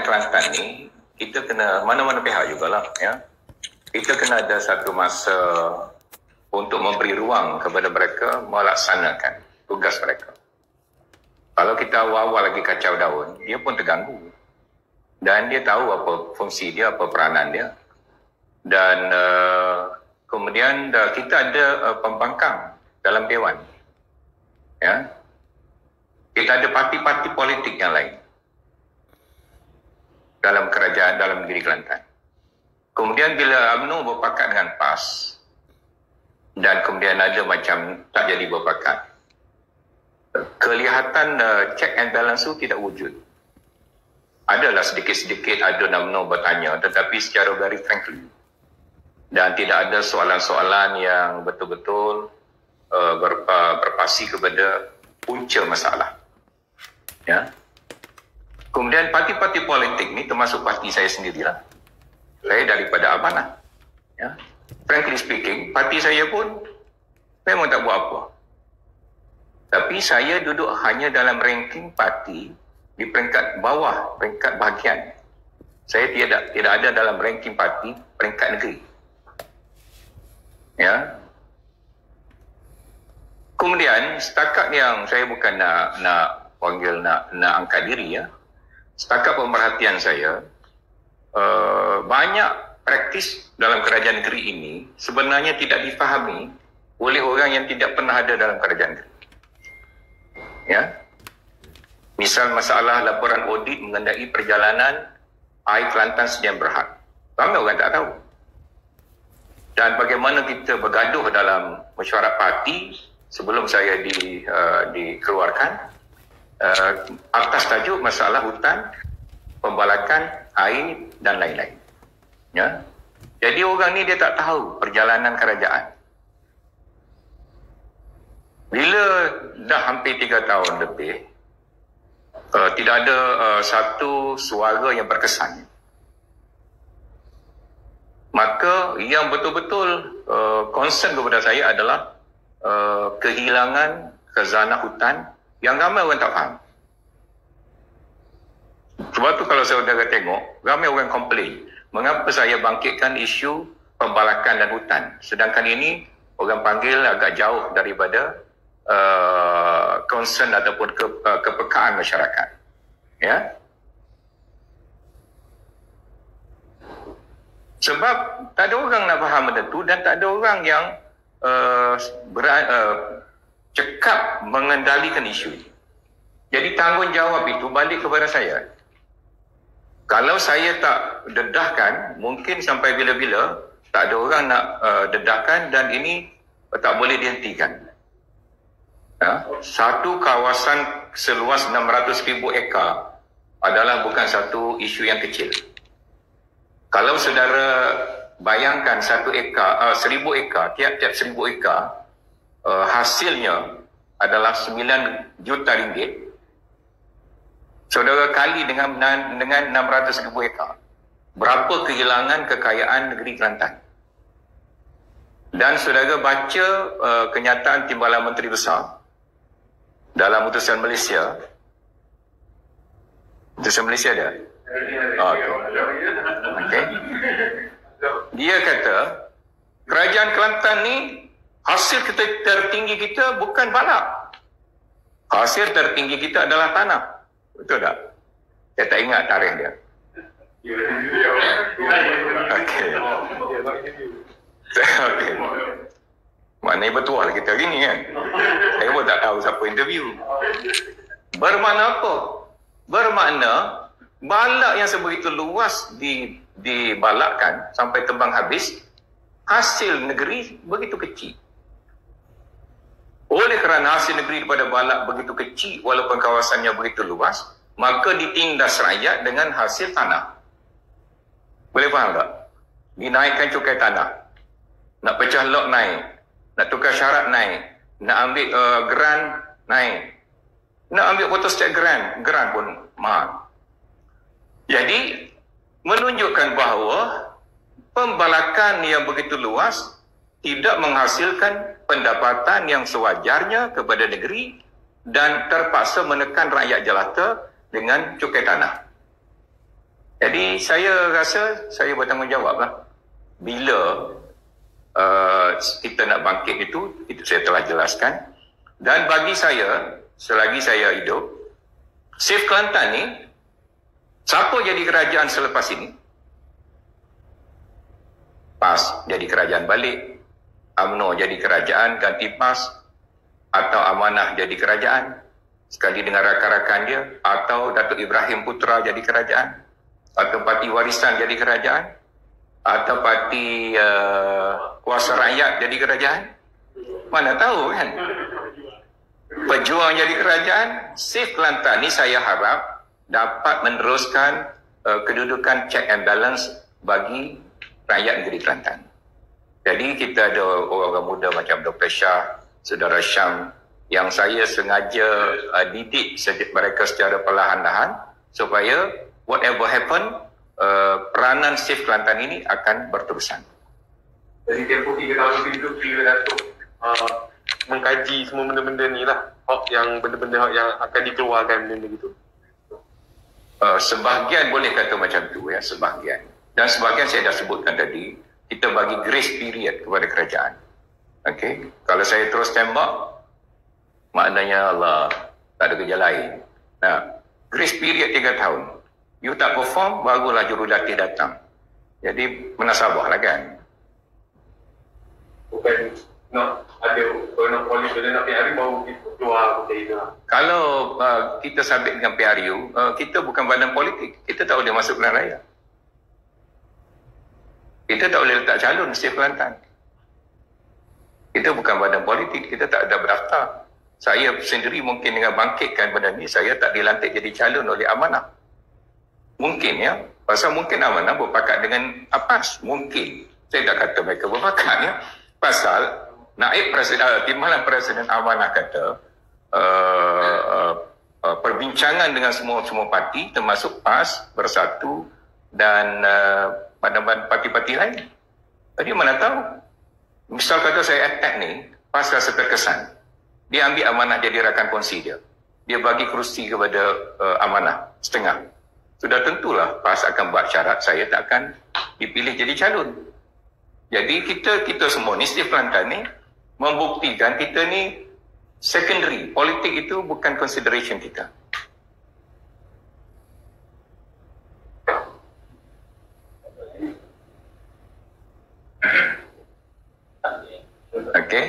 kerajaan Kelantan ni, kita kena, mana-mana pihak jugalah, ya. Kita kena ada satu masa untuk memberi ruang kepada mereka melaksanakan tugas mereka. Kalau kita awal-awal lagi kacau daun, dia pun terganggu. Dan dia tahu apa fungsi dia, apa peranan dia. Dan kemudian kita ada pembangkang dalam Dewan. Ya. Kita ada parti-parti politik yang lain dalam kerajaan, dalam negeri Kelantan. Kemudian bila UMNO berpakat dengan PAS, dan kemudian ada macam tak jadi berpakat, kelihatan check and balance itu tidak wujud. Adalah sedikit-sedikit ada UMNO bertanya, tetapi secara very frankly. Dan tidak ada soalan-soalan yang betul-betul berpasi kepada punca masalah. Ya. Kemudian parti-parti politik ni termasuk parti saya sendirilah. Saya daripada Amanah. Ya. Frankly speaking, parti saya pun memang tak buat apa. Tapi saya duduk hanya dalam ranking parti di peringkat bawah, peringkat bahagian. Saya tidak ada dalam ranking parti peringkat negeri. Ya. Kemudian setakat yang saya bukan nak panggil nak angkat diri, ya. Setakat pemerhatian saya, banyak praktis dalam kerajaan negeri ini sebenarnya tidak difahami oleh orang yang tidak pernah ada dalam kerajaan negeri. Ya. Misal masalah laporan audit mengenai perjalanan air Kelantan Sdn Bhd. Ramai orang tak tahu. Dan bagaimana kita bergaduh dalam mesyuarat parti sebelum saya dikeluarkan atas tajuk masalah hutan, pembalakan air dan lain-lain. Ya. Jadi orang ni dia tak tahu perjalanan kerajaan. Bila dah hampir 3 tahun lebih, tidak ada satu suara yang berkesan. Maka yang betul-betul concern kepada saya adalah kehilangan khazanah hutan yang ramai orang tak faham. Sebab tu kalau saudara tengok, ramai orang komplain, mengapa saya bangkitkan isu pembalakan dan hutan, sedangkan ini orang panggil agak jauh daripada concern ataupun kepekaan masyarakat. Ya. Sebab tak ada orang nak faham benda tu dan tak ada orang yang cekap mengendalikan isu ini. Jadi tanggungjawab itu balik kepada saya. Kalau saya tak dedahkan, mungkin sampai bila-bila tak ada orang nak dedahkan dan ini tak boleh dihentikan. Ya, satu kawasan seluas 600,000 ekar adalah bukan satu isu yang kecil. Kalau saudara bayangkan 1 ekar, 1,000 ekar, tiap-tiap 1,000 ekar, hasilnya adalah 9 juta ringgit. Saudara kali dengan 600,000 ekar. Berapa kehilangan kekayaan negeri Kelantan? Dan saudara baca kenyataan Timbalan Menteri Besar dalam utusan Malaysia. Utusan Malaysia ada? Okay. Dia kata, kerajaan Kelantan ni hasil tertinggi kita bukan balak. Hasil tertinggi kita adalah tanah. Betul tak? Saya tak ingat tarikh dia. Okey. Okey. Maknanya betul kita hari ni kan. Saya pun tak tahu siapa interview. Bermakna apa? Bermakna balak yang sebegitu luas dibalakkan sampai tembang habis, hasil negeri begitu kecil. Oleh kerana hasil negeri daripada balak begitu kecil walaupun kawasannya begitu luas, maka ditindas rakyat dengan hasil tanah. Boleh faham tak? Dinaikkan cukai tanah. Nak pecah log naik. Nak tukar syarat naik. Nak ambil grant naik. Nak ambil photostat grant pun mahal. Jadi menunjukkan bahawa pembalakan yang begitu luas tidak menghasilkan pendapatan yang sewajarnya kepada negeri dan terpaksa menekan rakyat jelata dengan cukai tanah. Jadi saya rasa saya bertanggungjawab lah. Bila kita nak bangkit itu saya telah jelaskan. Dan bagi saya, selagi saya hidup, Save Kelantan ni, siapa jadi kerajaan selepas ini? PAS jadi kerajaan balik, UMNO jadi kerajaan ganti PAS, atau Amanah jadi kerajaan sekali dengan rakan-rakan dia, atau Datuk Ibrahim Putra jadi kerajaan, atau Parti Warisan jadi kerajaan, atau Parti Kuasa Rakyat jadi kerajaan. Mana tahu kan? Pejuang jadi kerajaan. Save Kelantan ni saya harap dapat meneruskan kedudukan check and balance bagi rakyat negeri Kelantan. Jadi kita ada orang-orang muda macam Dr. Shah, Saudara Syam, yang saya sengaja didik mereka secara perlahan-lahan supaya whatever happen, peranan Save Kelantan ini akan berterusan. Jadi tempoh 3 tahun itu bila Datuk mengkaji semua benda-benda ni lah, benda-benda yang akan dikeluarkan benda gitu. Sebahagian boleh kata macam tu ya, sebahagian. Dan sebahagian saya dah sebutkan tadi, kita bagi grace period kepada kerajaan. Okey, kalau saya terus tembak, maknanya Allah tak ada kerja lain. Nah, grace period 3 tahun. You tak perform, barulah jurulatih datang. Jadi menasabahlah kan. Bukan nak ada, kalau nak polis dan nak PRU baru kita keluar macam itu lah. Kalau kita sabit dengan PRU, kita bukan badan politik. Kita tak boleh masuk pilihan raya. Kita tak boleh letak calon Save Kelantan. Kita bukan badan politik, kita tak ada berdaftar. Saya sendiri mungkin dengan bangkitkan benda ni, saya tak dilantik jadi calon oleh Amanah. Mungkin ya, pasal mungkin Amanah berpakat dengan APAS. Mungkin. Saya tak kata mereka berpakat ya. Pasal Naib Presiden, Timbalan Presiden Amanah kata, perbincangan dengan semua parti termasuk PAS, Bersatu dan parti-parti lain. Jadi mana tahu, misal kata saya attack ni, PAS rasa terkesan, dia ambil Amanah jadi rakan kongsi dia, dia bagi kerusi kepada Amanah setengah. Sudah tentulah PAS akan buat syarat saya tak akan dipilih jadi calon. Jadi kita semua ni, Save Kelantan ni membuktikan kita ni secondary. Politik itu bukan consideration kita. Okay.